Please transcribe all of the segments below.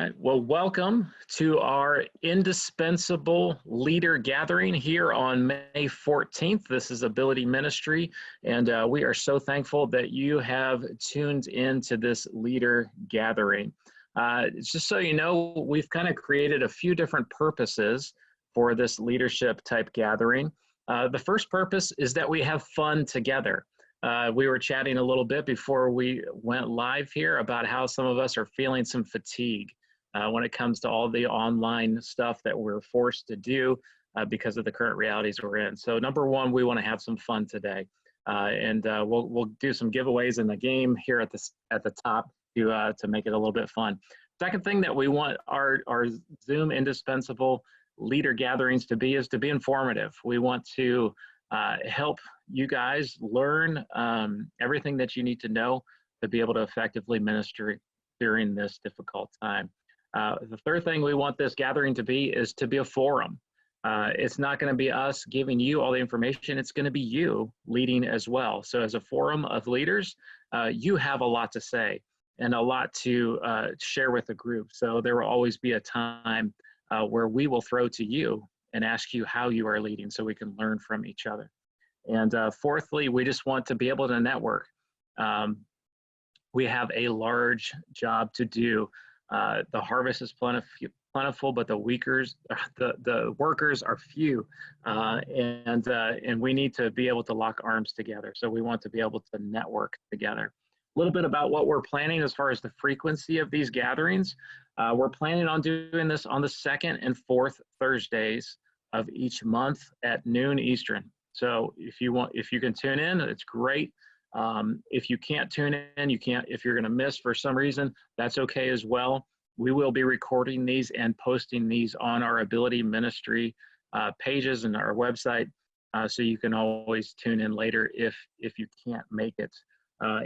right. Well, welcome to our indispensable leader gathering here on May 14th. This is Ability Ministry, and we are so thankful that you have tuned into this leader gathering. Just so you know, we've kind of created a few different purposes for this leadership type gathering. The first purpose is that we have fun together. We were chatting a little bit before we went live here about how some of us are feeling some fatigue when it comes to all the online stuff that we're forced to do because of the current realities we're in. So number one, we want to have some fun today. We'll do some giveaways in the game here at the top to make it a little bit fun. Second thing that we want our Zoom indispensable leader gatherings to be is to be informative. We want to help you guys learn everything that you need to know to be able to effectively minister during this difficult time. The third thing we want this gathering to be is to be a forum. It's not going to be us giving you all the information. It's going to be you leading as well. So as a forum of leaders, you have a lot to say and a lot to share with the group. So there will always be a time where we will throw to you and ask you how you are leading so we can learn from each other. And fourthly, we just want to be able to network. We have a large job to do. The harvest is plentiful, but the workers are few, and we need to be able to lock arms together. So we want to be able to network together. A little bit about what we're planning as far as the frequency of these gatherings. We're planning on doing this on the second and fourth Thursdays of each month at noon Eastern. So if you can tune in, it's great. If you can't tune in, if you're going to miss for some reason, that's okay as well. We will be recording these and posting these on our Ability Ministry pages and our website, so you can always tune in later if you can't make it.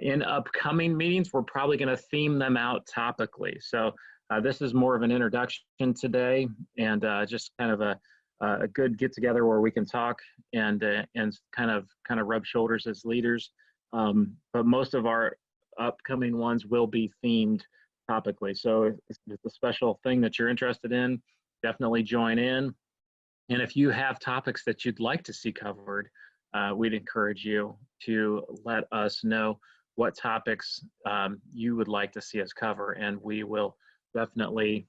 In upcoming meetings, we're probably going to theme them out topically. So this is more of an introduction today, and just kind of a good get together where we can talk and kind of rub shoulders as leaders. But most of our upcoming ones will be themed topically. So if it's a special thing that you're interested in, definitely join in. And if you have topics that you'd like to see covered, we'd encourage you to let us know what topics you would like to see us cover, and we will definitely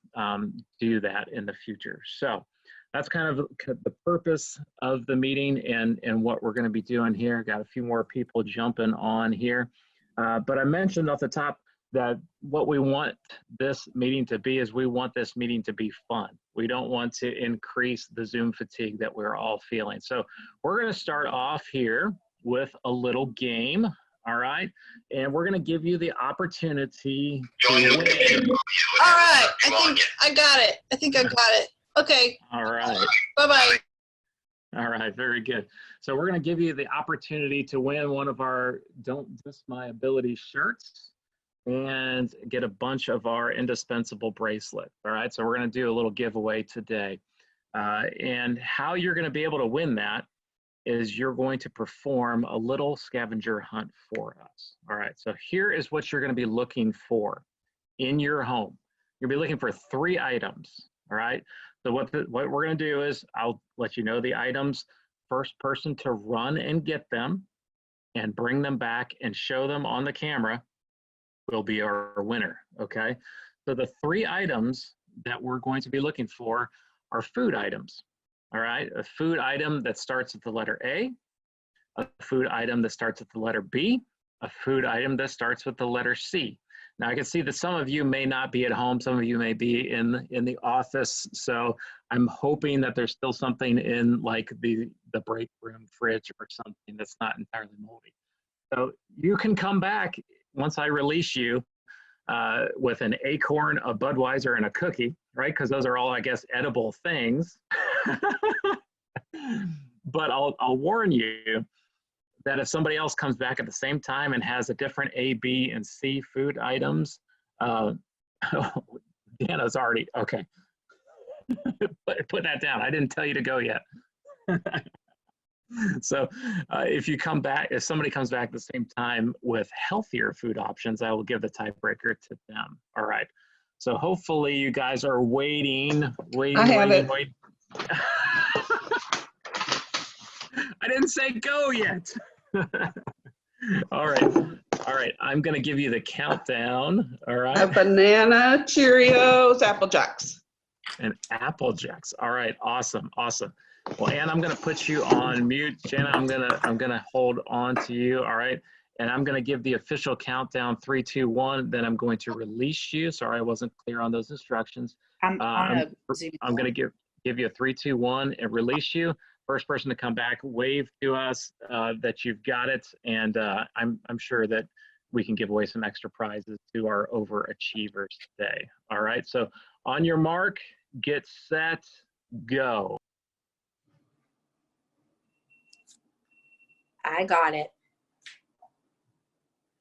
do that in the future. So that's kind of the purpose of the meeting and what we're going to be doing here. Got a few more people jumping on here. But I mentioned off the top that what we want this meeting to be is we want this meeting to be fun. We don't want to increase the Zoom fatigue that we're all feeling. So we're going to start off here with a little game. All right. And we're going to give you the opportunity to win. All right. I think I got it. Okay. All right. Bye-bye. All right. Very good. So we're going to give you the opportunity to win one of our Don't Diss My Ability shirts and get a bunch of our indispensable bracelets. All right. So we're going to do a little giveaway today. And how you're going to be able to win that is you're going to perform a little scavenger hunt for us. All right. So here is what you're going to be looking for in your home. You'll be looking for 3 items. All right. So what we're going to do is I'll let you know the items. First person to run and get them and bring them back and show them on the camera will be our winner. Okay. So the 3 items that we're going to be looking for are food items. All right. A food item that starts with the letter A, a food item that starts with the letter B, a food item that starts with the letter C. Now I can see that some of you may not be at home. Some of you may be in the office. So I'm hoping that there's still something in like the break room fridge or something that's not entirely moldy. So you can come back once I release you with an acorn, a Budweiser, and a cookie, right? Because those are all, I guess, edible things. But I'll warn you that if somebody else comes back at the same time and has a different A, B, and C food items, Deanna's already, okay. Put that down. I didn't tell you to go yet. So if somebody comes back at the same time with healthier food options, I will give the tiebreaker to them. All right. So hopefully you guys are waiting. I have it. I didn't say go yet. All right. I'm going to give you the countdown. All A right. banana, Cheerios, Apple Jacks. And Apple Jacks. All right. Awesome. Well, Ann, I'm going to put you on mute. Jenna, I'm going to hold on to you. All right. And I'm going to give the official countdown 3, 2, 1. Then I'm going to release you. Sorry, I wasn't clear on those instructions. I'm going to give you a 3, 2, 1 and release you. First person to come back, wave to us that you've got it. And I'm sure that we can give away some extra prizes to our overachievers today. All right. So on your mark, get set, go. I got it.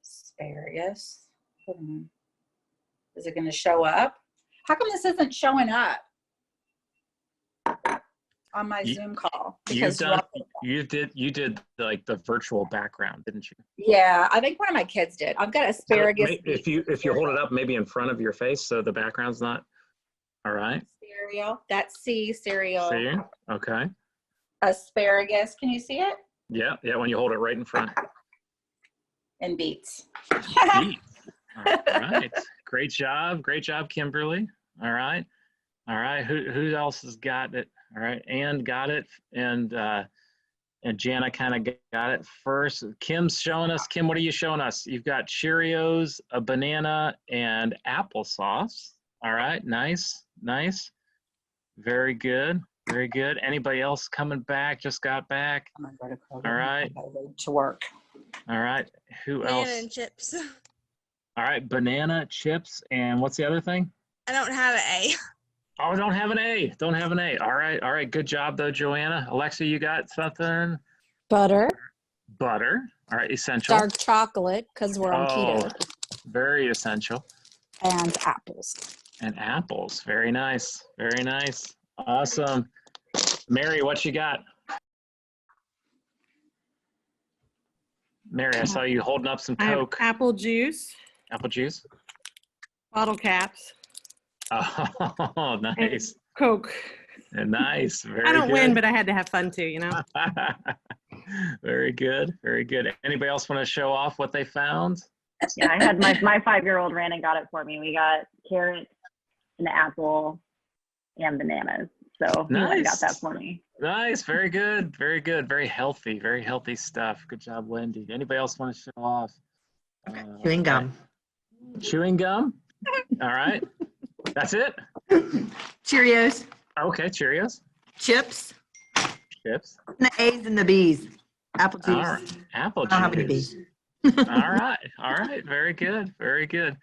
Asparagus. Hold on. Is it going to show up? How come this isn't showing up on my Zoom call? Because you did like the virtual background, didn't you? Yeah, I think one of my kids did. I've got asparagus. If you hold it up maybe in front of your face so the background's not. All right. Cereal. That's C, cereal. See? Okay. Asparagus. Can you see it? Yeah, when you hold it right in front. And beets. Beets. All right. Great job, Kimberly. All right. Who else has got it? All right. Ann got it, and Jana kind of got it first. Kim's showing us. Kim, what are you showing us? You've got Cheerios, a banana, and applesauce. All right. Nice. Very good. Anybody else coming back? Just got back. All right. To work. All right. Who else? Banana and chips. All right. Banana, chips, and what's the other thing? I don't have an A. Oh, don't have an A. All right. Good job, though, Joanna. Alexa, you got something? Butter. All right. Essential. Dark chocolate, because we're on keto. Very essential. And apples. And apples. Very nice. Awesome. Mary, what you got? Mary, I saw you holding up some Coke. Apple juice. Apple juice? Bottle caps. Oh, nice. And Coke. Nice. Very good. I don't win, but I had to have fun too, you know? Very good. Anybody else want to show off what they found? Yeah, I had my 5-year-old ran and got it for me. We got carrots, an apple, and bananas. So nice. He got that for me. Nice. Very good. Very healthy stuff. Good job, Wendy. Anybody else want to show off? Chewing gum. Chewing gum? All right. That's it? Cheerios. Okay, Cheerios. Chips. And the A's and the B's. Apple juice. All right. Apple juice. I don't have any B's. All right. Very good.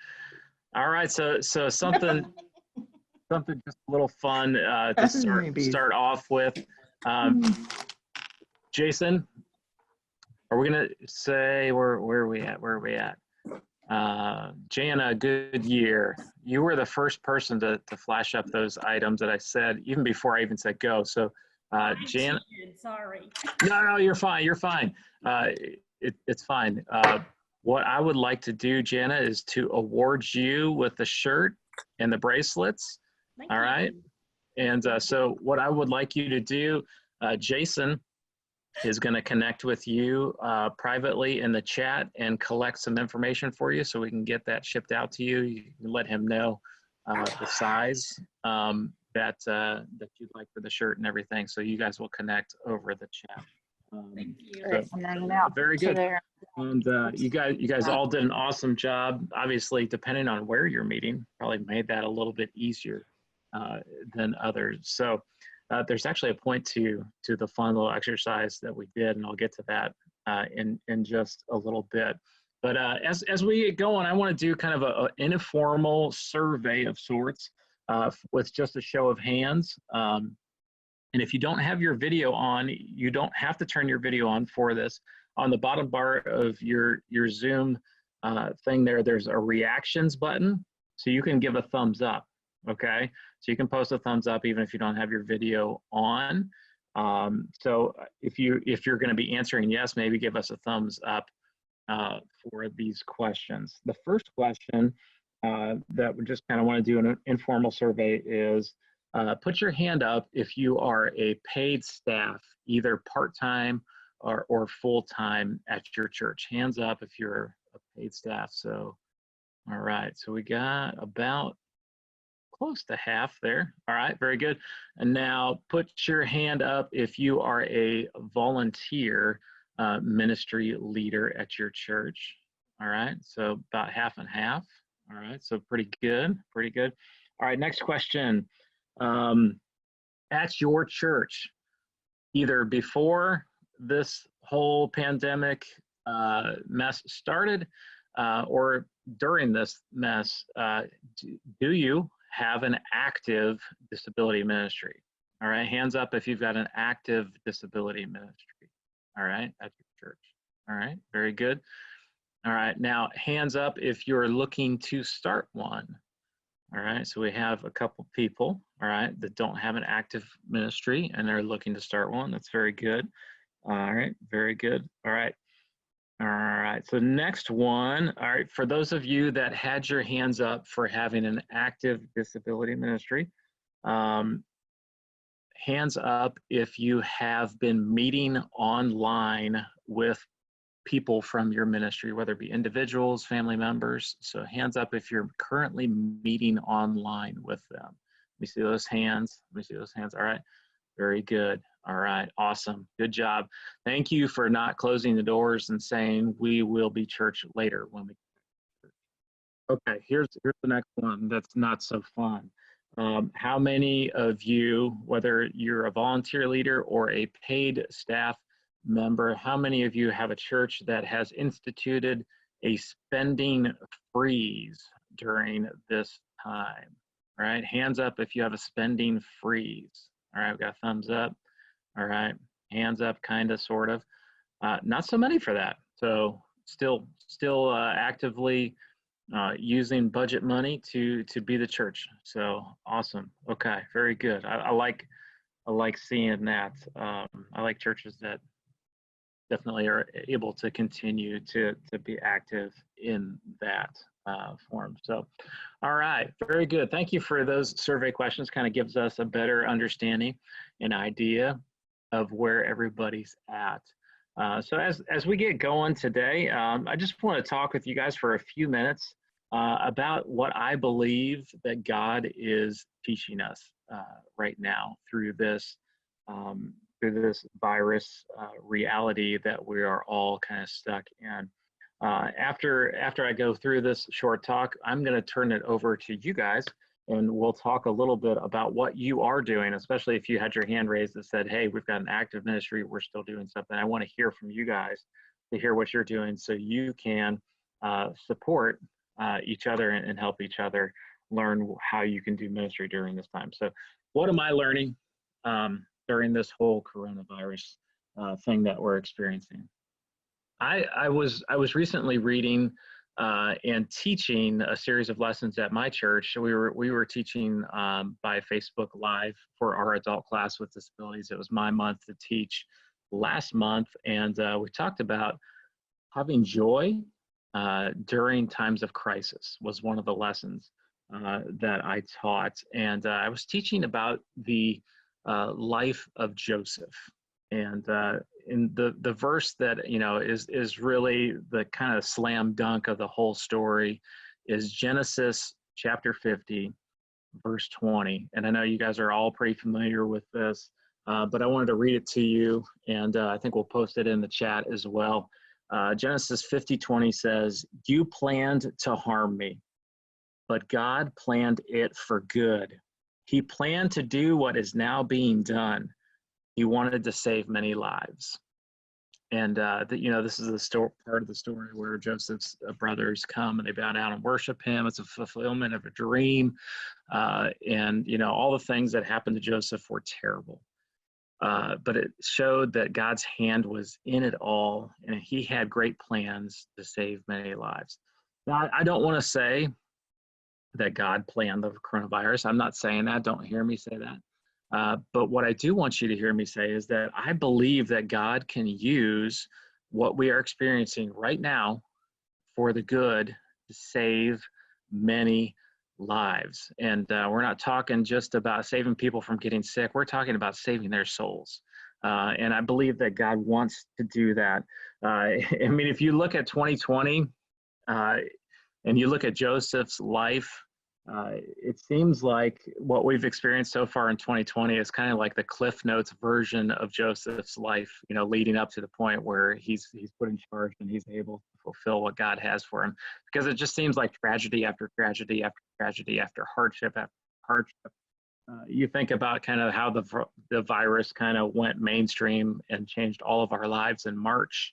All right. So something just a little fun to start off with. Jason, are we gonna say where are we at? Jana, good year. You were the first person to flash up those items that I said even before I even said go. So Jana, sorry. No, you're fine. It's fine. What I would like to do, Jana, is to award you with the shirt and the bracelets. All right. And so what I would like you to do, Jason is going to connect with you privately in the chat and collect some information for you so we can get that shipped out to you. You can let him know the size that you'd like for the shirt and everything. So you guys will connect over the chat. Thank you. So, very good. And you guys all did an awesome job. Obviously, depending on where you're meeting, probably made that a little bit easier than others. So there's actually a point to the fun little exercise that we did, and I'll get to that in just a little bit. But as we get going, I want to do kind of an informal survey of sorts with just a show of hands. And if you don't have your video on, you don't have to turn your video on for this. On the bottom bar of your Zoom thing there's a reactions button, so you can give a thumbs up, okay? So you can post a thumbs up even if you don't have your video on. So if you're gonna be answering yes, maybe give us a thumbs up for these questions. The first question that we just kind of want to do an informal survey is put your hand up if you are a paid staff, either part-time or full-time at your church. Hands up if you're a paid staff. So, all right, so we got about close to half there. All right, very good. And now put your hand up if you are a volunteer ministry leader at your church. All right, so about half and half. All right, so pretty good, pretty good. All right, next question. At your church, either before this whole pandemic mess started or during this mess, do you have an active disability ministry? All right, hands up if you've got an active disability ministry. All right, at your church. All right, very good. All right, now hands up if you're looking to start one. All right, so we have a couple people, all right, that don't have an active ministry and they're looking to start one. That's very good. All right, very good. All right. All right, so next one. All right, for those of you that had your hands up for having an active disability ministry, hands up if you have been meeting online with people from your ministry, whether it be individuals, family members. So hands up if you're currently meeting online with them. Let me see those hands. Let me see those hands. All right, very good. All right, awesome, good job. Thank you for not closing the doors and saying we will be church later when we. Okay, here's the next one that's not so fun. How many of you, whether you're a volunteer leader or a paid staff member, how many of you have a church that has instituted a spending freeze during this time? All right, hands up if you have a spending freeze. All right, we've got thumbs up. All right, hands up, kind of, sort of. Not so many for that. So still actively using budget money to be the church. So awesome. Okay, very good. I like seeing that. I like churches that definitely are able to continue to be active in that form. So, all right, very good. Thank you for those survey questions. Kind of gives us a better understanding and idea of where everybody's at. So as we get going today, I just want to talk with you guys for a few minutes about what I believe that God is teaching us right now through this virus reality that we are all kind of stuck in. After I go through this short talk, I'm going to turn it over to you guys, and we'll talk a little bit about what you are doing, especially if you had your hand raised that said, hey, we've got an active ministry, we're still doing something. I want to hear from you guys to hear what you're doing so you can support each other and help each other learn how you can do ministry during this time. So what am I learning during this whole coronavirus thing that we're experiencing? I was recently reading and teaching a series of lessons at my church. We were teaching by Facebook Live for our adult class with disabilities. It was my month to teach last month, and we talked about having joy during times of crisis was one of the lessons that I taught. And I was teaching about the life of Joseph. And in the verse that is really the kind of slam dunk of the whole story is Genesis chapter 50, verse 20. And I know you guys are all pretty familiar with this, but I wanted to read it to you, and I think we'll post it in the chat as well. Genesis 50:20 says, "You planned to harm me, but God planned it for good. He planned to do what is now being done. He wanted to save many lives." And this is the part of the story where Joseph's brothers come and they bow down and worship him. It's a fulfillment of a dream, and all the things that happened to Joseph were terrible. But it showed that God's hand was in it all, and he had great plans to save many lives. Now, I don't want to say that God planned the coronavirus. I'm not saying that. Don't hear me say that. But what I do want you to hear me say is that I believe that God can use what we are experiencing right now for the good to save many lives. And we're not talking just about saving people from getting sick. We're talking about saving their souls. And I believe that God wants to do that. I mean, if you look at 2020 and you look at Joseph's life, it seems like what we've experienced so far in 2020 is kind of like the Cliff Notes version of Joseph's life, leading up to the point where he's put in charge and he's able to fulfill what God has for him. Because it just seems like tragedy after tragedy after tragedy after hardship after hardship. You think about kind of how the virus kind of went mainstream and changed all of our lives in March.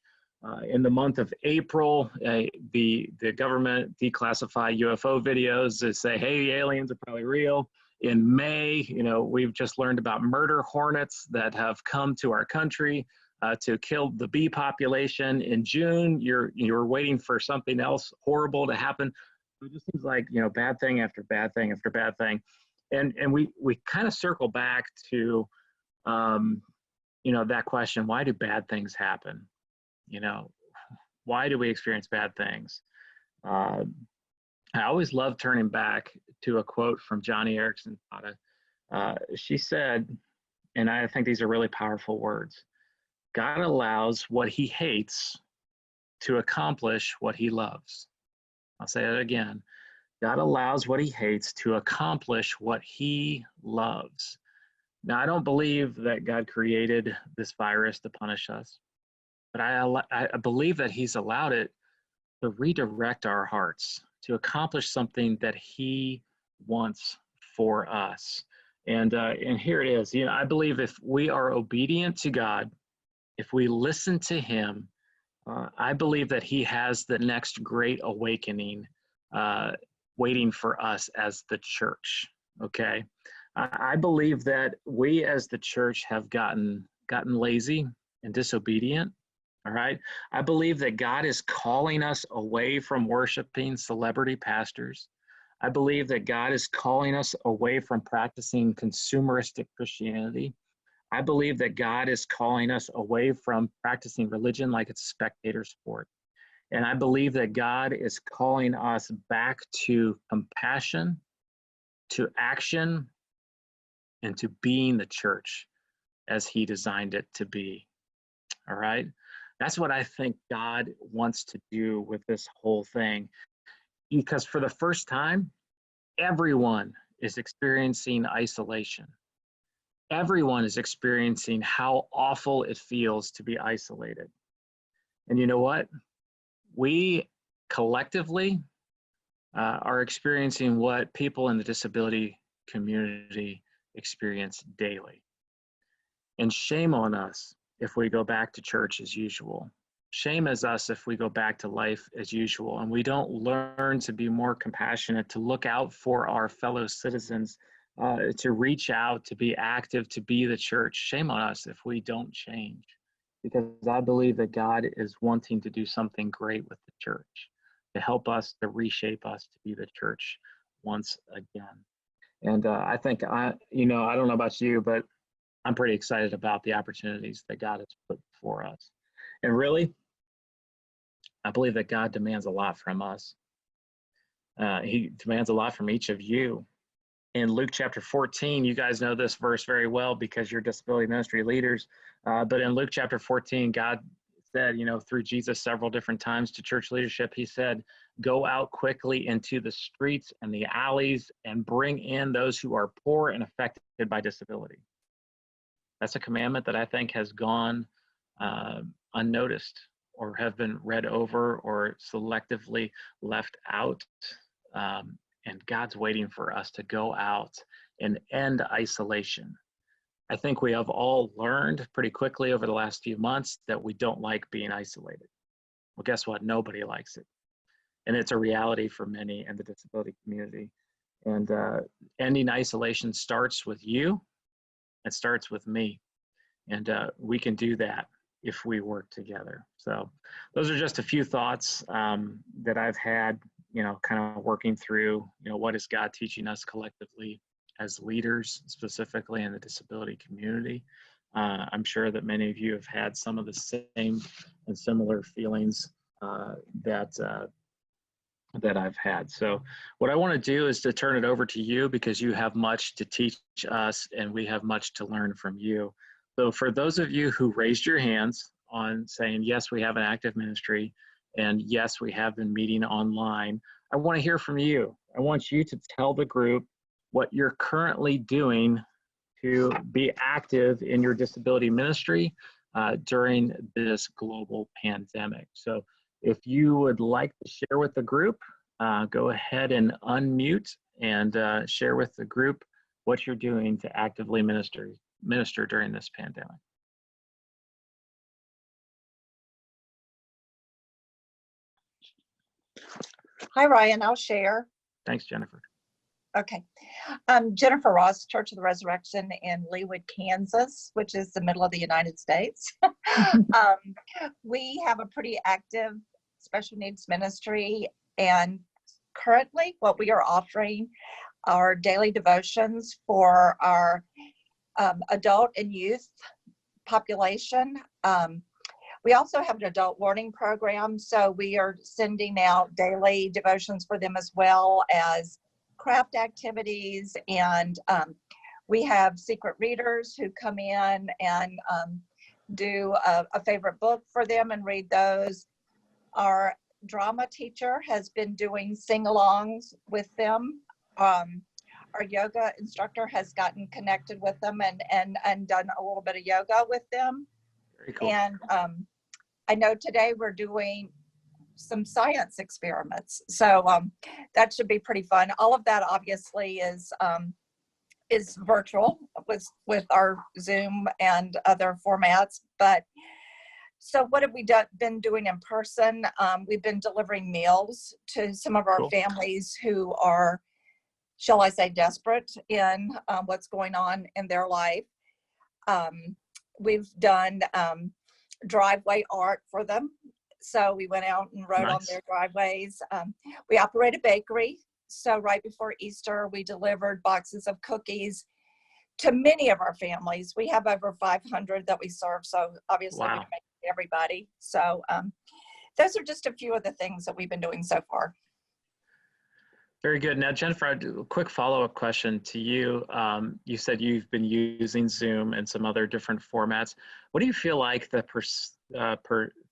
In the month of April, the government declassified UFO videos to say, hey, aliens are probably real. In May, we've just learned about murder hornets that have come to our country to kill the bee population. In June, you're waiting for something else horrible to happen. It just seems like, bad thing after bad thing after bad thing. And we kind of circle back to, that question, why do bad things happen? Why do we experience bad things? I always love turning back to a quote from Johnny Erickson. She said, and I think these are really powerful words, God allows what he hates to accomplish what he loves. I'll say it again. God allows what he hates to accomplish what he loves. Now, I don't believe that God created this virus to punish us. But I believe that he's allowed it to redirect our hearts, to accomplish something that he wants for us. And here it is. I believe if we are obedient to God, if we listen to him, I believe that he has the next great awakening waiting for us as the church, okay? I believe that we as the church have gotten lazy and disobedient. All right. I believe that God is calling us away from worshiping celebrity pastors. I believe that God is calling us away from practicing consumeristic Christianity. I believe that God is calling us away from practicing religion like it's a spectator sport. And I believe that God is calling us back to compassion, to action, and to being the church as he designed it to be. All right. That's what I think God wants to do with this whole thing. Because for the first time, everyone is experiencing isolation. Everyone is experiencing how awful it feels to be isolated. And you know what? We collectively are experiencing what people in the disability community experience daily. And shame on us if we go back to church as usual. Shame is us if we go back to life as usual and we don't learn to be more compassionate, to look out for our fellow citizens, to reach out, to be active, to be the church. Shame on us if we don't change, because I believe that God is wanting to do something great with the church, to help us, to reshape us, to be the church once again. And I think, I don't know about you, but I'm pretty excited about the opportunities that God has put before us. And really, I believe that God demands a lot from us. He demands a lot from each of you. In Luke chapter 14, you guys know this verse very well because you're disability ministry leaders. But in Luke chapter 14, God said, through Jesus several different times to church leadership, he said, go out quickly into the streets and the alleys and bring in those who are poor and affected by disability. That's a commandment that I think has gone unnoticed or have been read over or selectively left out. And God's waiting for us to go out and end isolation. I think we have all learned pretty quickly over the last few months that we don't like being isolated. Well, guess what? Nobody likes it. And it's a reality for many in the disability community. And ending isolation starts with you. It starts with me. And we can do that if we work together. So those are just a few thoughts that I've had, kind of working through, what is God teaching us collectively as leaders, specifically in the disability community. I'm sure that many of you have had some of the same and similar feelings that that I've had. So what I want to do is to turn it over to you because you have much to teach us and we have much to learn from you. So for those of you who raised your hands on saying, yes, we have an active ministry and yes, we have been meeting online, I want to hear from you. I want you to tell the group what you're currently doing to be active in your disability ministry during this global pandemic. So if you would like to share with the group, go ahead and unmute and share with the group what you're doing to actively minister during this pandemic. Hi, Ryan. I'll share. Thanks, Jennifer. Okay. Jennifer Ross, Church of the Resurrection in Leawood, Kansas, which is the middle of the United States. We have a pretty active special needs ministry, and currently what we are offering are daily devotions for our adult and youth population. We also have an adult learning program, so we are sending out daily devotions for them as well as craft activities, and we have secret readers who come in and do a favorite book for them and read those. Our drama teacher has been doing sing-alongs with them. Our yoga instructor has gotten connected with them and done a little bit of yoga with them. Very cool. And I know today we're doing some science experiments, so that should be pretty fun. All of that obviously is virtual with our Zoom and other formats. But so what have we been doing in person? We've been delivering meals to some of our Cool. families who are, shall I say, desperate in what's going on in their life. We've done driveway art for them. So we went out and wrote on Nice. their driveways. We operate a bakery. So right before Easter, we delivered boxes of cookies to many of our families. We have over 500 that we serve. So obviously we Wow. can make it to everybody. So those are just a few of the things that we've been doing so far. Very good. Now, Jennifer, I do a quick follow-up question to you. You said you've been using Zoom and some other different formats. What do you feel like the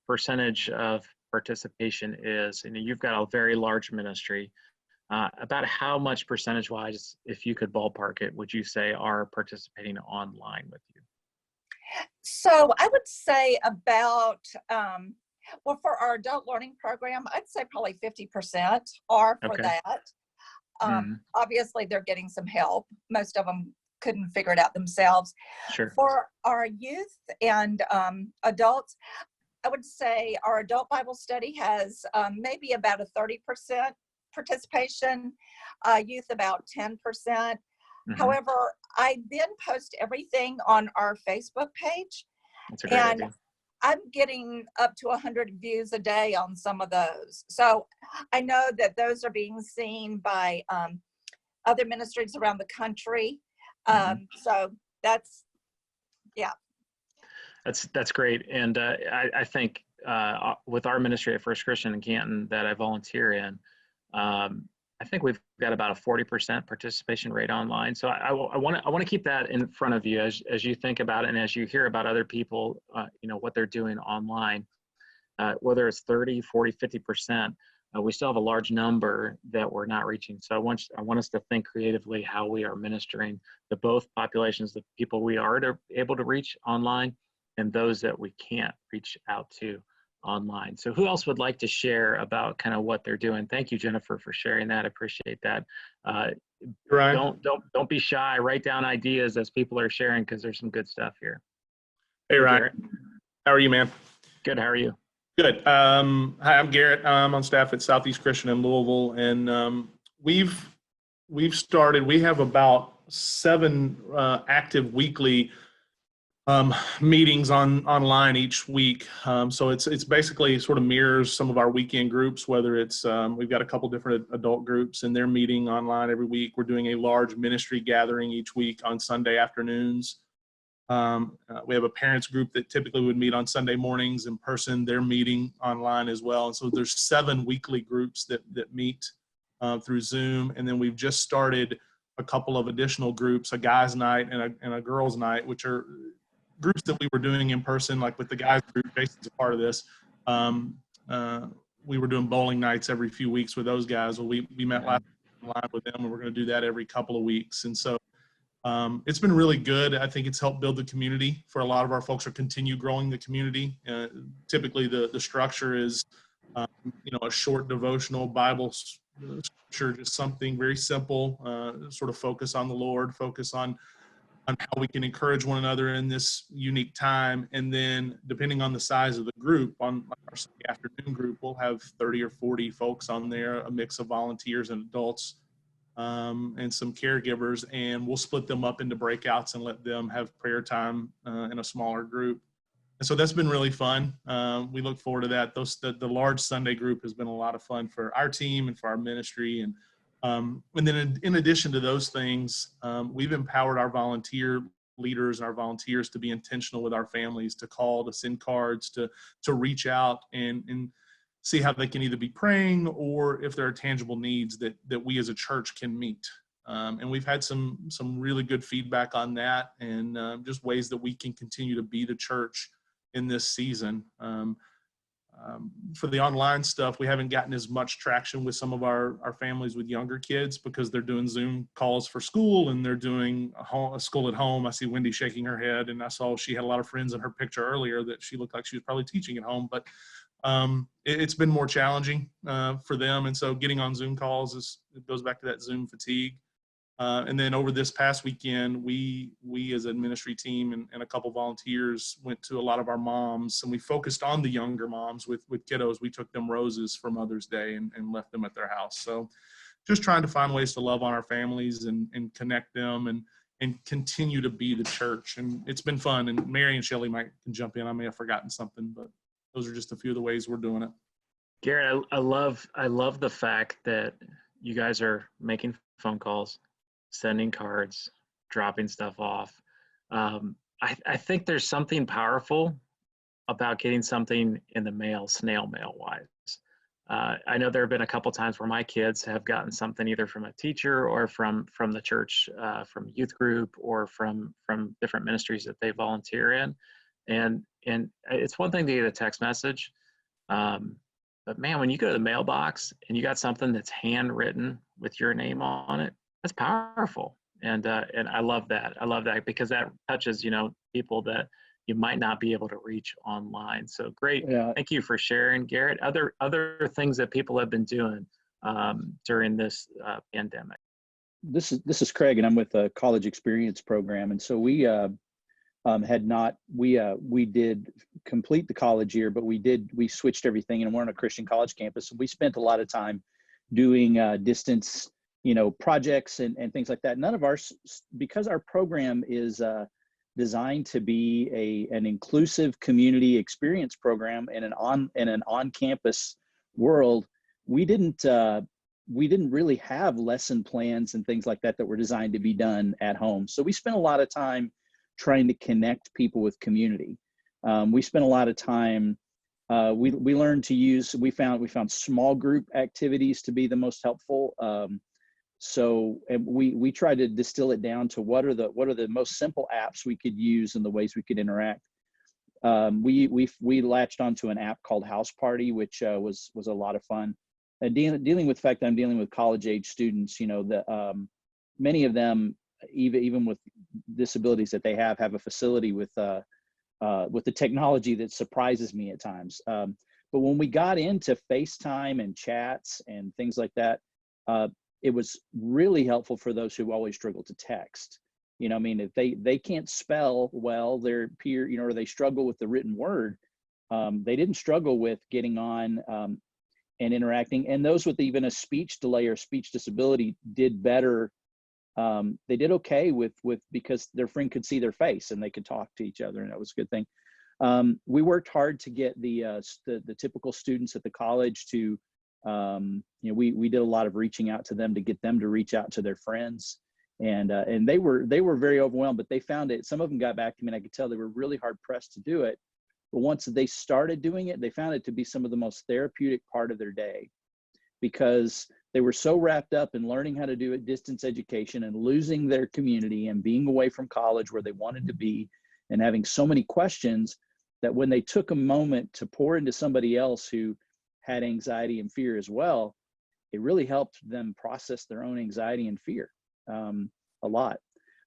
percentage of participation is? And you've got a very large ministry. About how much percentage-wise, if you could ballpark it, would you say are participating online with you? So I would say about, well, for our adult learning program, I'd say probably 50% are for Okay. that. Obviously, they're getting some help. Most of them couldn't figure it out themselves. Sure. For our youth and adults, I would say our adult Bible study has maybe about a 30% participation, youth about 10%. However, I then post everything on our Facebook page. That's a great and idea. I'm getting up to 100 views a day on some of those. So I know that those are being seen by other ministries around the country. So that's, yeah. That's great. And I think with our ministry at First Christian in Canton that I volunteer in, I think we've got about a 40% participation rate online. So I want to keep that in front of you as you think about it and as you hear about other people, what they're doing online, whether it's 30, 40, 50%, we still have a large number that we're not reaching. So I want us to think creatively how we are ministering to both populations, the people we are able to reach online and those that we can't reach out to online. So who else would like to share about kind of what they're doing? Thank you, Jennifer, for sharing that. I appreciate that. Ryan. Don't be shy. Write down ideas as people are sharing because there's some good stuff here. Hey, Ryan. Garrett. How are you, man? Good. How are you? Good. Hi, I'm Garrett. I'm on staff at Southeast Christian in Louisville, and we've started. We have about 7 active weekly meetings online each week. So it's basically sort of mirrors some of our weekend groups, whether it's, we've got a couple different adult groups and they're meeting online every week. We're doing a large ministry gathering each week on Sunday afternoons. We have a parents group that typically would meet on Sunday mornings in person. They're meeting online as well. And so there's 7 weekly groups that meet through Zoom. And then we've just started a couple of additional groups, a guys night and a girls night, which are groups that we were doing in person, like with the guys group. Jason's a part of this. We were doing bowling nights every few weeks with those guys. Well, we met last online with them, and we're going to do that every couple of weeks. And so it's been really good. I think it's helped build the community for a lot of our folks, or continue growing the community. Typically the structure is, a short devotional Bible scripture, just something very simple, sort of focus on the Lord, focus on how we can encourage one another in this unique time. And then depending on the size of the group, on our Sunday afternoon group, we'll have 30 or 40 folks on there, a mix of volunteers and adults, and some caregivers, and we'll split them up into breakouts and let them have prayer time in a smaller group. And so that's been really fun. We look forward to that. The large Sunday group has been a lot of fun for our team and for our ministry. And then in addition to those things, we've empowered our volunteer leaders and our volunteers to be intentional with our families, to call, to send cards, to reach out and see how they can either be praying, or if there are tangible needs that we as a church can meet. And we've had some really good feedback on that, and just ways that we can continue to be the church in this season. For the online stuff, we haven't gotten as much traction with some of our families with younger kids, because they're doing Zoom calls for school, and they're doing a school at home. I see Wendy shaking her head, and I saw she had a lot of friends in her picture earlier that she looked like she was probably teaching at home. But it's been more challenging for them. And so getting on Zoom calls, it goes back to that Zoom fatigue. And then over this past weekend, we as a ministry team and a couple volunteers went to a lot of our moms, and we focused on the younger moms with kiddos. We took them roses for Mother's Day and left them at their house. So just trying to find ways to love on our families and connect them and continue to be the church. And it's been fun. And Mary and Shelley can jump in. I may have forgotten something, but those are just a few of the ways we're doing it. Garrett, I love the fact that you guys are making phone calls, sending cards, dropping stuff off. I think there's something powerful about getting something in the mail, snail mail wise. I know there have been a couple times where my kids have gotten something either from a teacher or from the church, from youth group, or from different ministries that they volunteer in. And it's one thing to get a text message, but man, when you go to the mailbox and you got something that's handwritten with your name on it, that's powerful. And I love that. I love that, because that touches, people that you might not be able to reach online. So great. Yeah. Thank you for sharing, Garrett. Other things that people have been doing during this pandemic. This is Craig, and I'm with the College Experience Program. And so we we did complete the college year, but we switched everything, and we're on a Christian college campus. And we spent a lot of time doing distance, projects and things like that. None of ours, because our program is designed to be an inclusive community experience program in an on-campus world, we didn't really have lesson plans and things like that were designed to be done at home. So we spent a lot of time trying to connect people with community. We spent a lot of time, we learned to use, we found small group activities to be the most helpful. So we tried to distill it down to what are the most simple apps we could use and the ways we could interact. We latched onto an app called House Party, which was a lot of fun. And dealing with the fact that I'm dealing with college age students, many of them, even with disabilities that they have a facility with the technology that surprises me at times. But when we got into FaceTime and chats and things like that, it was really helpful for those who always struggle to text. If they can't spell well, their peer, or they struggle with the written word, they didn't struggle with getting on and interacting. And those with even a speech delay or speech disability did better. They did okay with because their friend could see their face and they could talk to each other, and that was a good thing. We worked hard to get the typical students at the college to, we did a lot of reaching out to them to get them to reach out to their friends And they were very overwhelmed, but they found it. Some of them got back to me, and I could tell they were really hard pressed to do it. But once they started doing it, they found it to be some of the most therapeutic part of their day, because they were so wrapped up in learning how to do it, distance education, and losing their community and being away from college where they wanted to be and having so many questions, that when they took a moment to pour into somebody else who had anxiety and fear as well, it really helped them process their own anxiety and fear a lot.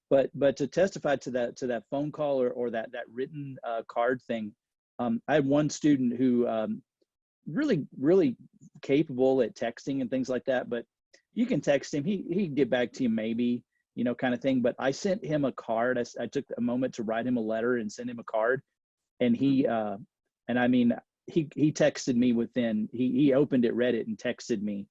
But to testify to that phone call or that written card thing, I had one student who really capable at texting and things like that, but you can text him, he'd get back to you maybe, kind of thing. But I sent him a card. I took a moment to write him a letter and send him a card, and he texted me within, he opened it, read it, and texted me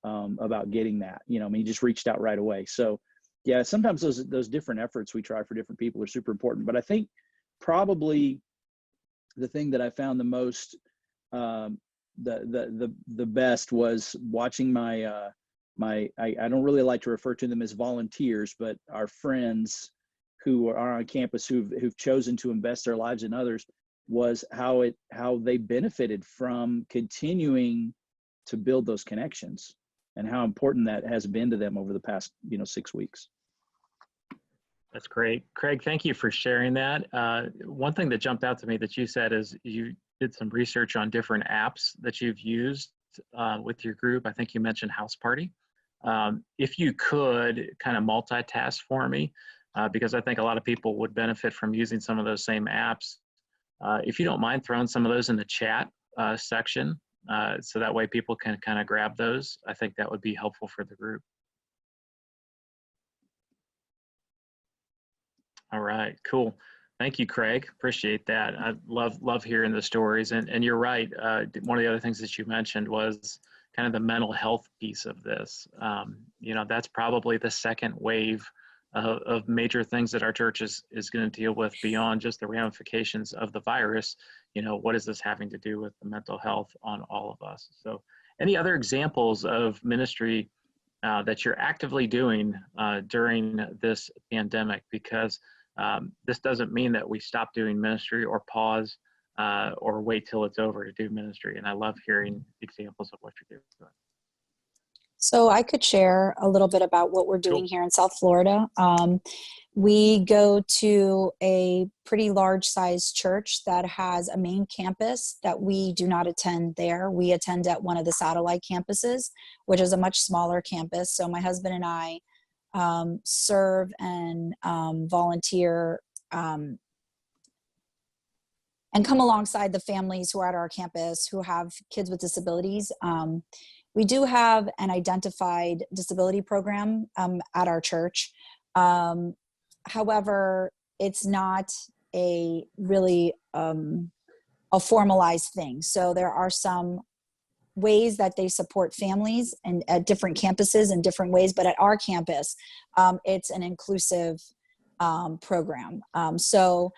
about getting that. He just reached out right away. So yeah, sometimes those different efforts we try for different people are super important. But I think probably the thing that I found the most the best was watching my I don't really like to refer to them as volunteers, but our friends who are on campus who've chosen to invest their lives in others, was how they benefited from continuing to build those connections, and how important that has been to them over the past 6 weeks. That's great. Craig, thank you for sharing that. One thing that jumped out to me that you said is you did some research on different apps that you've used with your group. I think you mentioned House Party. If you could kind of multitask for me, because I think a lot of people would benefit from using some of those same apps. If you don't mind throwing some of those in the chat section, so that way people can kind of grab those, I think that would be helpful for the group. All right, cool. Thank you, Craig. Appreciate that. I love hearing the stories. And you're right. One of the other things that you mentioned was kind of the mental health piece of this. That's probably the second wave of major things that our church is going to deal with beyond just the ramifications of the virus. What is this having to do with the mental health on all of us? So any other examples of ministry that you're actively doing during this pandemic? Because this doesn't mean that we stop doing ministry or pause or wait till it's over to do ministry. And I love hearing examples of what you're doing. So I could share a little bit about what we're doing here in South Florida. We go to a pretty large sized church that has a main campus that we do not attend there. We attend at one of the satellite campuses, which is a much smaller campus. So my husband and I serve and volunteer and come alongside the families who are at our campus who have kids with disabilities. We do have an identified disability program at our church. However, it's not a really a formalized thing. So there are some ways that they support families and at different campuses in different ways, but at our campus, it's an inclusive program. So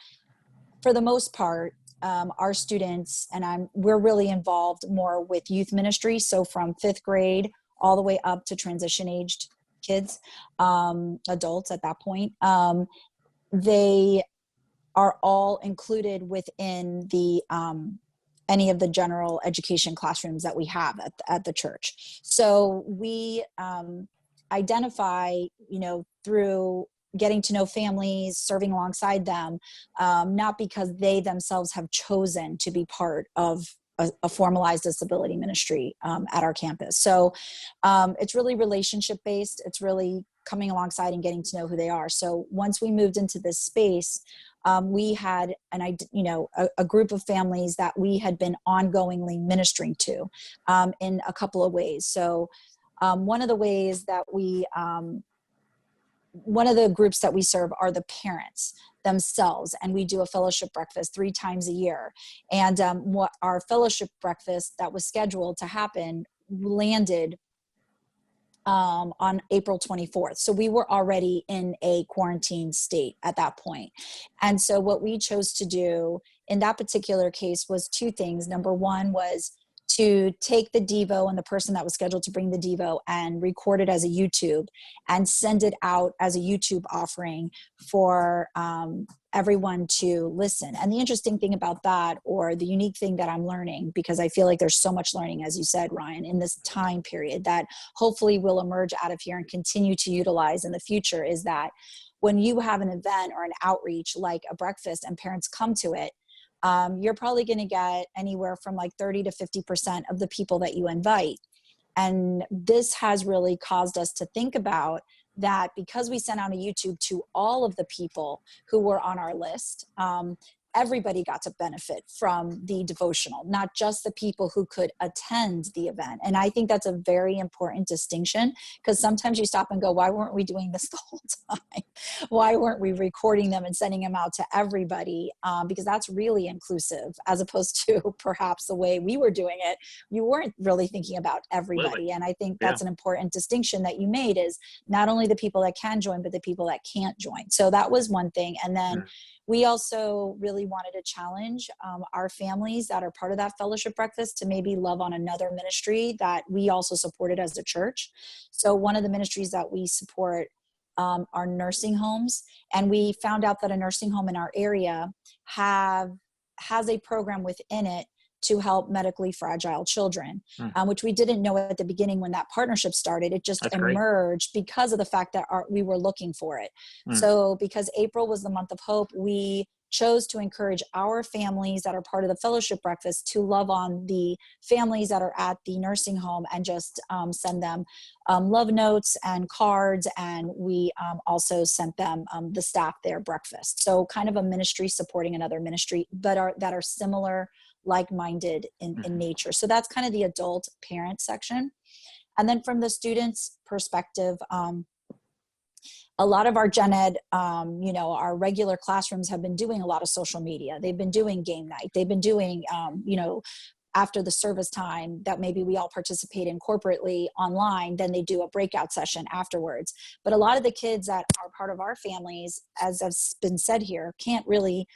for the most part, our students and we're really involved more with youth ministry. So from 5th grade all the way up to transition aged kids, adults at that point, they are all included within the any of the general education classrooms that we have at the church. So we identify, through getting to know families, serving alongside them, not because they themselves have chosen to be part of a formalized disability ministry at our campus. So it's really relationship based. It's really coming alongside and getting to know who they are. So once we moved into this space, we had a group of families that we had been ongoingly ministering to in a couple of ways. So one of the ways that one of the groups that we serve are the parents themselves, and we do a fellowship breakfast 3 times a year. And what our fellowship breakfast that was scheduled to happen landed on April 24th. So we were already in a quarantine state at that point. And so what we chose to do in that particular case was 2 things. Number one was to take the Devo and the person that was scheduled to bring the Devo and record it as a YouTube and send it out as a YouTube offering for everyone to listen. And the interesting thing about that, or the unique thing that I'm learning, because I feel like there's so much learning, as you said, Ryan, in this time period that hopefully will emerge out of here and continue to utilize in the future, is that when you have an event or an outreach like a breakfast and parents come to it, you're probably going to get anywhere from like 30 to 50% of the people that you invite. And this has really caused us to think about that, because we sent out a YouTube to all of the people who were on our list. Everybody got to benefit from the devotional, not just the people who could attend the event. And I think that's a very important distinction, because sometimes you stop and go, why weren't we doing this the whole time? Why weren't we recording them and sending them out to everybody? Because that's really inclusive, as opposed to perhaps the way we were doing it. You weren't really thinking about everybody. And I think that's an important distinction that you made, is not only the people that can join, but the people that can't join. So that was one thing. And then we also really wanted to challenge our families that are part of that fellowship breakfast to maybe love on another ministry that we also supported as a church. So one of the ministries that we support are nursing homes. And we found out that a nursing home in our area has a program within it to help medically fragile children, which we didn't know at the beginning when that partnership started. It just emerged because of the fact that we were looking for it. So because April was the month of hope, we chose to encourage our families that are part of the fellowship breakfast to love on the families that are at the nursing home and just send them love notes and cards. And we also sent them, the staff, their breakfast. So kind of a ministry supporting another ministry, but that are similar, like-minded in nature. So that's kind of the adult parent section. And then from the students' perspective, a lot of our gen ed, our regular classrooms have been doing a lot of social media. They've been doing game night. They've been doing, after the service time that maybe we all participate in corporately online, then they do a breakout session afterwards. But a lot of the kids that are part of our families, as has been said here, can't really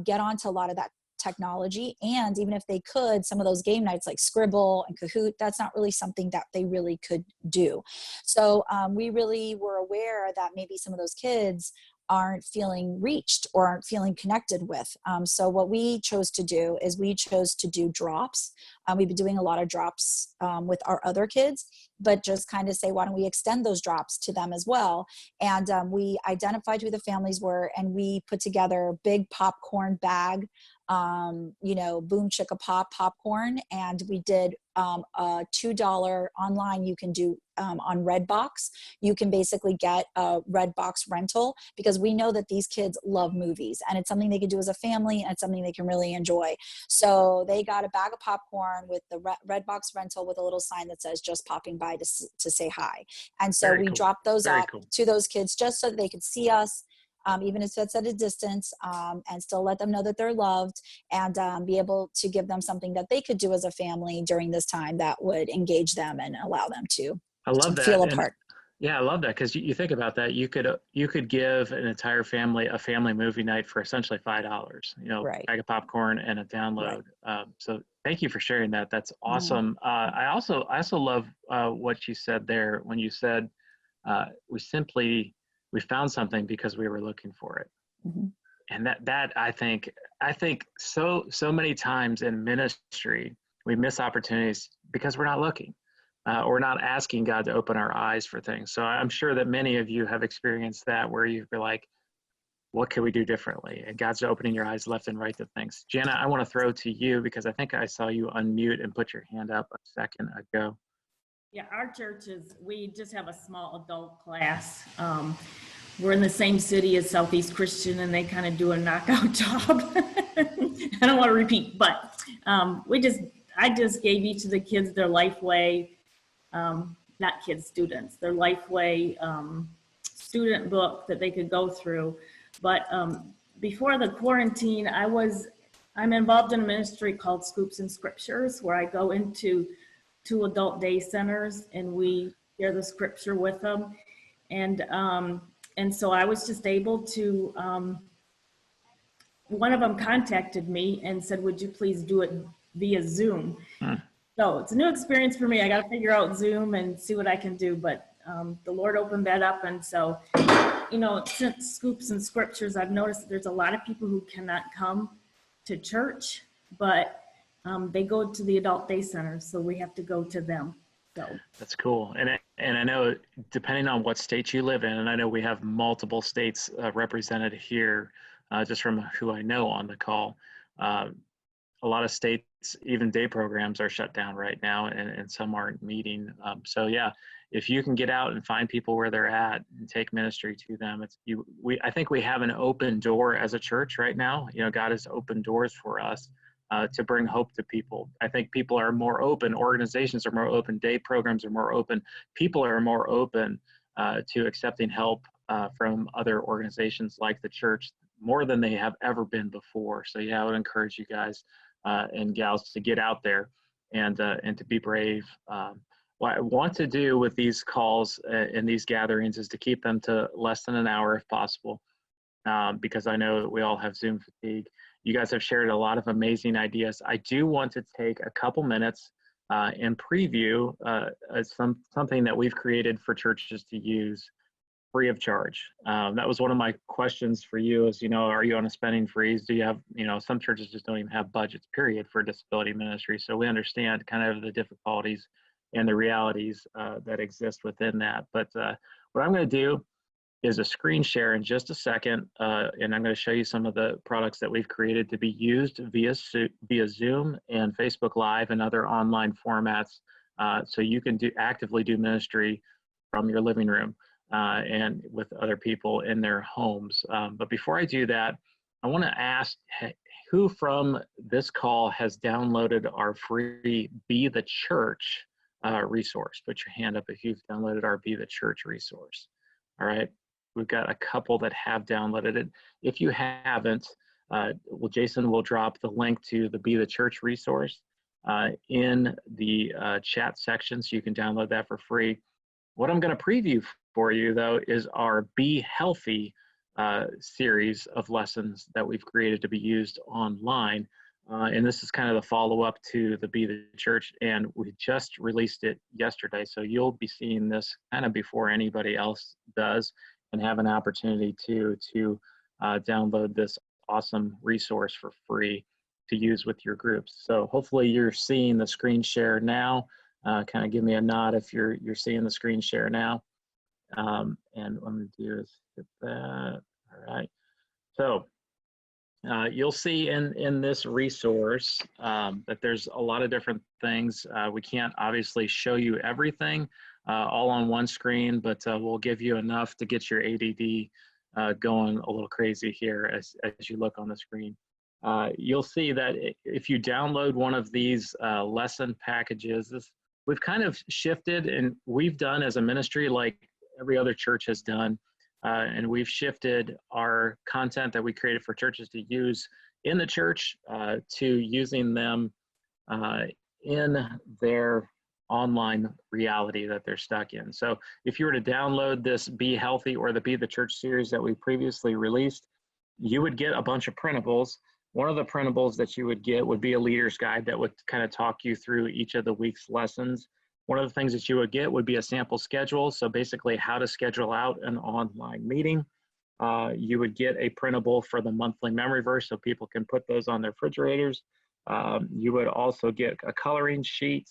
get onto a lot of that technology. And even if they could, some of those game nights like Scribble and Kahoot, that's not really something that they really could do. So we really were aware that maybe some of those kids aren't feeling reached or aren't feeling connected with. So what we chose to do is we chose to do drops. We've been doing a lot of drops with our other kids, but just kind of say, why don't we extend those drops to them as well? And we identified who the families were, and we put together a big popcorn bag, boom chicka pop popcorn. And we did a $2 online you can do on Redbox. You can basically get a Redbox rental, because we know that these kids love movies, and it's something they can do as a family, and it's something they can really enjoy. So they got a bag of popcorn with the Redbox rental with a little sign that says just popping by to say hi. And so we dropped those off to those kids just so that they could see us, even if it's at a distance, and still let them know that they're loved, and be able to give them something that they could do as a family during this time that would engage them and allow them to feel a part. Yeah, I love that, because you think about that. You could give an entire family a family movie night for essentially $5. Bag of popcorn and a download. So thank you for sharing that. That's awesome. I also love what you said there when you said we found something because we were looking for it. And that I think so many times in ministry we miss opportunities because we're not looking. Or not asking God to open our eyes for things. So I'm sure that many of you have experienced that, where you've been like, what can we do differently? And God's opening your eyes left and right to things. Jana, I want to throw to you, because I think I saw you unmute and put your hand up a second ago. Yeah, our churches, we just have a small adult class. We're in the same city as Southeast Christian, and they kind of do a knockout job. I don't want to repeat, but I just gave each of the kids their Lifeway, not kids, students, their Lifeway student book that they could go through. But before the quarantine, I'm involved in a ministry called Scoops and Scriptures, where I go into 2 adult day centers and we share the scripture with them. And so I was just able to, one of them contacted me and said, would you please do it via Zoom? So it's a new experience for me. I got to figure out Zoom and see what I can do, but the Lord opened that up. And so, since Scoops and Scriptures, I've noticed that there's a lot of people who cannot come to church, but they go to the adult day centers, so we have to go to them. So That's cool. And I know, depending on what state you live in, and I know we have multiple states represented here, just from who I know on the call, a lot of states, even day programs are shut down right now, and some aren't meeting. So yeah, if you can get out and find people where they're at and take ministry to them, I think we have an open door as a church right now. God has opened doors for us to bring hope to people. I think people are more open. Organizations are more open. Day programs are more open. People are more open to accepting help from other organizations like the church, more than they have ever been before. So yeah, I would encourage you guys and gals to get out there and to be brave. What I want to do with these calls and these gatherings is to keep them to less than an hour if possible, because I know that we all have Zoom fatigue. You guys have shared a lot of amazing ideas. I do want to take a couple minutes and preview something that we've created for churches to use free of charge. That was one of my questions for you is, are you on a spending freeze? Do you have, some churches just don't even have budgets, period, for disability ministry. So we understand kind of the difficulties and the realities that exist within that. But what I'm going to do is a screen share in just a second, and I'm going to show you some of the products that we've created to be used via Zoom and Facebook Live and other online formats, so you can actively do ministry from your living room and with other people in their homes. But before I do that, I want to ask who from this call has downloaded our free Be the Church resource. Put your hand up if you've downloaded our Be the Church resource. All right. We've got a couple that have downloaded it. If you haven't, Jason will drop the link to the Be the Church resource in the chat section, so you can download that for free. What I'm going to preview for you, though, is our Be Healthy series of lessons that we've created to be used online. And this is kind of the follow-up to the Be the Church, and we just released it yesterday. So you'll be seeing this kind of before anybody else does, and have an opportunity to download this awesome resource for free to use with your groups. So hopefully you're seeing the screen share now. Kind of give me a nod if you're seeing the screen share now. And what I'm going to do is hit that. All right. So you'll see in this resource that there's a lot of different things. We can't obviously show you everything all on one screen, but we'll give you enough to get your ADD going a little crazy here as you look on the screen. You'll see that if you download one of these lesson packages, we've kind of shifted, and we've done as a ministry like every other church has done, and we've shifted our content that we created for churches to use in the church to using them in their online reality that they're stuck in. So if you were to download this Be Healthy or the Be the Church series that we previously released, you would get a bunch of printables. One of the printables that you would get would be a leader's guide that would kind of talk you through each of the week's lessons. One of the things that you would get would be a sample schedule. So basically how to schedule out an online meeting. You would get a printable for the monthly memory verse so people can put those on their refrigerators. You would also get a coloring sheet.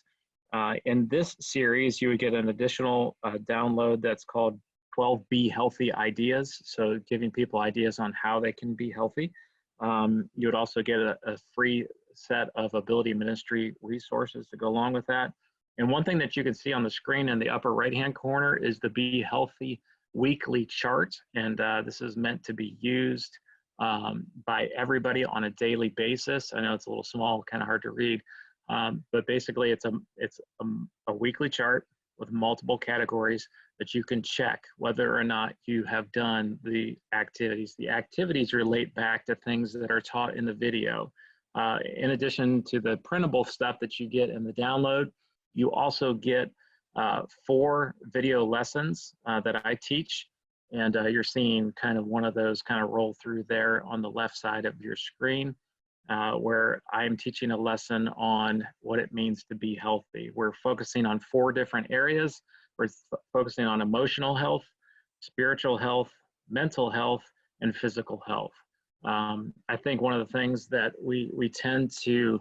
In this series, you would get an additional download that's called 12 Be Healthy Ideas. So giving people ideas on how they can be healthy. You would also get a free set of ability ministry resources to go along with that. And one thing that you can see on the screen in the upper right-hand corner is the Be Healthy weekly chart. And this is meant to be used by everybody on a daily basis. I know it's a little small, kind of hard to read. But basically it's a weekly chart with multiple categories that you can check whether or not you have done the activities. The activities relate back to things that are taught in the video. In addition to the printable stuff that you get in the download, you also get 4 video lessons that I teach. And you're seeing kind of one of those kind of roll through there on the left side of your screen. where I'm teaching a lesson on what it means to be healthy. We're focusing on 4 different areas. We're focusing on emotional health, spiritual health, mental health, and physical health. I think one of the things that we tend to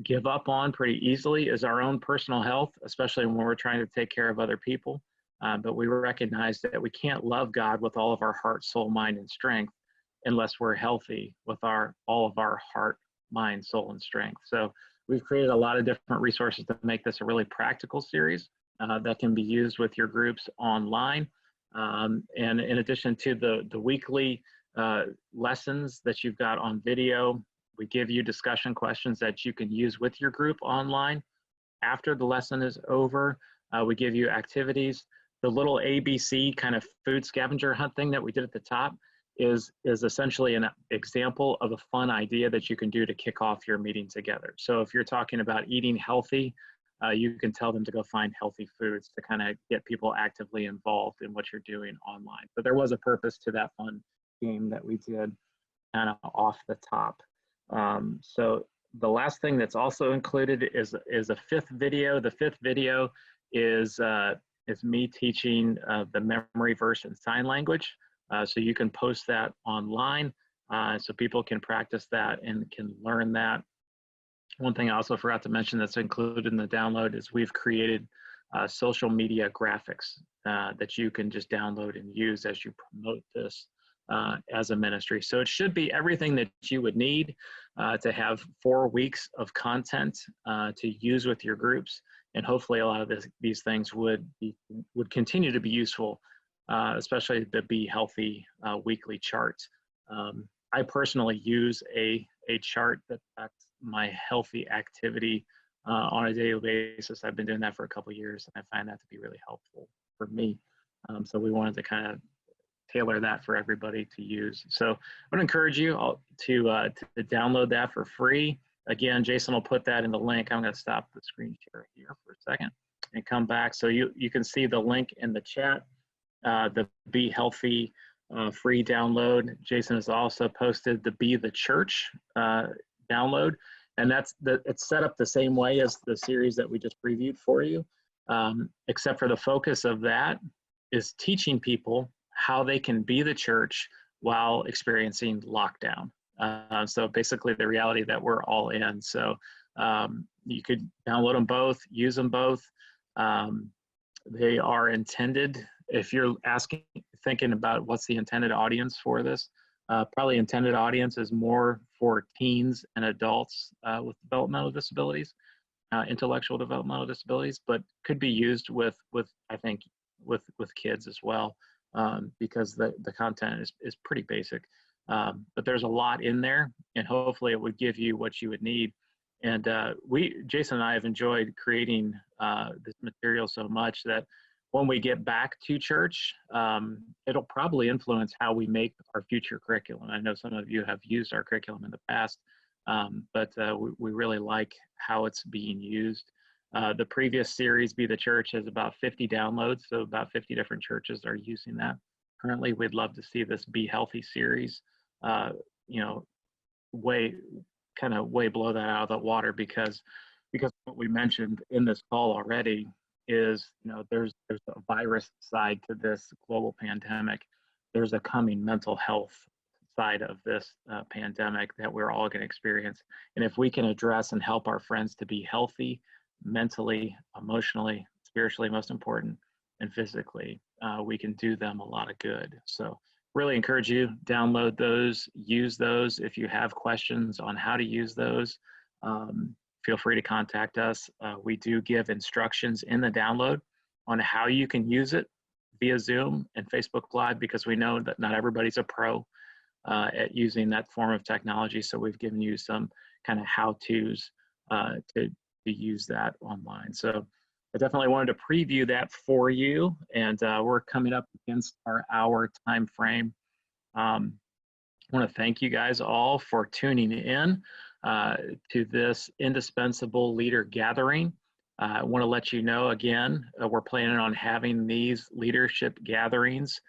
give up on pretty easily is our own personal health, especially when we're trying to take care of other people. But we recognize that we can't love God with all of our heart, soul, mind, and strength unless we're healthy with all of our heart, mind, soul, and strength. So we've created a lot of different resources to make this a really practical series that can be used with your groups online. And in addition to the weekly lessons that you've got on video, we give you discussion questions that you can use with your group online. After the lesson is over, we give you activities. The little ABC kind of food scavenger hunt thing that we did at the top is essentially an example of a fun idea that you can do to kick off your meeting together. So if you're talking about eating healthy, you can tell them to go find healthy foods to kind of get people actively involved in what you're doing online. But there was a purpose to that fun game that we did kind of off the top. So the last thing that's also included is a 5th video. The 5th video is me teaching the memory verse and sign language. So you can post that online so people can practice that and can learn that. One thing I also forgot to mention that's included in the download is we've created social media graphics that you can just download and use as you promote this as a ministry. So it should be everything that you would need to have 4 weeks of content to use with your groups. And hopefully a lot of these things would continue to be useful, especially the Be Healthy weekly chart. I personally use a chart that tracks my healthy activity on a daily basis. I've been doing that for a couple of years, and I find that to be really helpful for me. So we wanted to kind of tailor that for everybody to use. So I would encourage you all to download that for free. Again, Jason will put that in the link. I'm going to stop the screen share here for a second and come back. So you can see the link in the chat, the Be Healthy free download. Jason has also posted the Be the Church download, and it's set up the same way as the series that we just previewed for you, except for the focus of that is teaching people how they can be the church while experiencing lockdown. So basically the reality that we're all in. So you could download them both, use them both. They are intended, if you're thinking about what's the intended audience for this, probably intended audience is more for teens and adults with developmental disabilities, intellectual developmental disabilities, but could be used with I think with kids as well, because the content is pretty basic. But there's a lot in there, and hopefully it would give you what you would need. And Jason and I have enjoyed creating this material so much that when we get back to church, it'll probably influence how we make our future curriculum. I know some of you have used our curriculum in the past, but we really like how it's being used. The previous series, Be the Church, has about 50 downloads, so about 50 different churches are using that. Currently, we'd love to see this Be Healthy series, way blow that out of the water, because what we mentioned in this call already is, there's a virus side to this global pandemic. There's a coming mental health side of this pandemic that we're all going to experience. And if we can address and help our friends to be healthy, mentally, emotionally, spiritually, most important, and physically, we can do them a lot of good. So really encourage you, download those, use those. If you have questions on how to use those, feel free to contact us. We do give instructions in the download on how you can use it via Zoom and Facebook Live, because we know that not everybody's a pro at using that form of technology. So we've given you some kind of how-tos to use that online. So I definitely wanted to preview that for you, and we're coming up against our hour time frame. I want to thank you guys all for tuning in to this Indispensable Leader Gathering. I want to let you know again, we're planning on having these leadership gatherings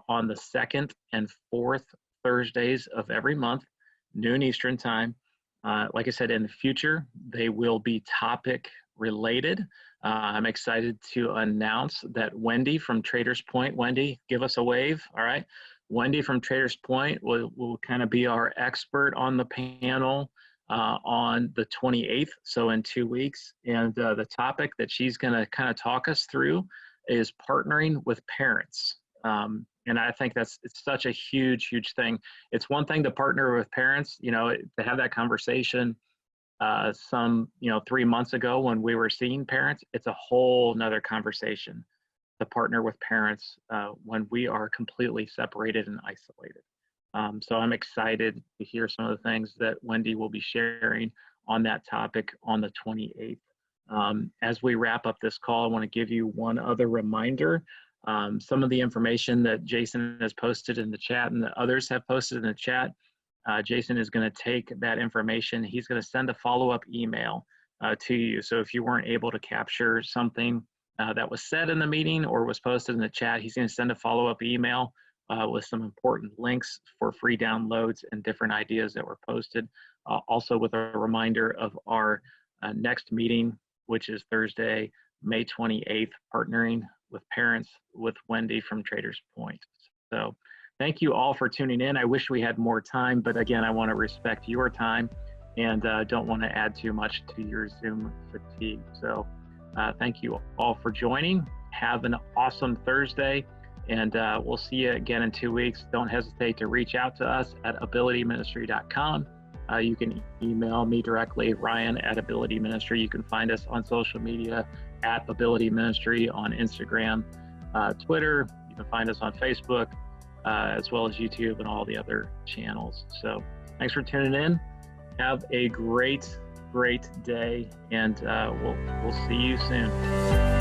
on the 2nd and 4th Thursdays of every month. noon Eastern time. Like I said, in the future, they will be topic related. I'm excited to announce that Wendy from Traders Point, Wendy, give us a wave. All right. Wendy from Traders Point will kind of be our expert on the panel on the 28th, so in 2 weeks. And the topic that she's going to kind of talk us through is partnering with parents. And I think it's such a huge, huge thing. It's one thing to partner with parents, to have that conversation 3 months ago when we were seeing parents. It's a whole nother conversation to partner with parents when we are completely separated and isolated. So I'm excited to hear some of the things that Wendy will be sharing on that topic on the 28th. As we wrap up this call, I want to give you one other reminder. Some of the information that Jason has posted in the chat and that others have posted in the chat, Jason is going to take that information. He's going to send a follow-up email to you. So if you weren't able to capture something that was said in the meeting or was posted in the chat, he's going to send a follow-up email with some important links for free downloads and different ideas that were posted. Also with a reminder of our next meeting, which is Thursday, May 28th, partnering with parents with Wendy from Traders Point. So thank you all for tuning in. I wish we had more time, but again, I want to respect your time and don't want to add too much to your Zoom fatigue. So thank you all for joining. Have an awesome Thursday, and we'll see you again in 2 weeks. Don't hesitate to reach out to us at abilityministry.com. You can email me directly, Ryan@abilityministry. You can find us on social media at Ability Ministry on Instagram, Twitter. You can find us on Facebook, as well as YouTube and all the other channels. So thanks for tuning in. Have a great day, and we'll see you soon.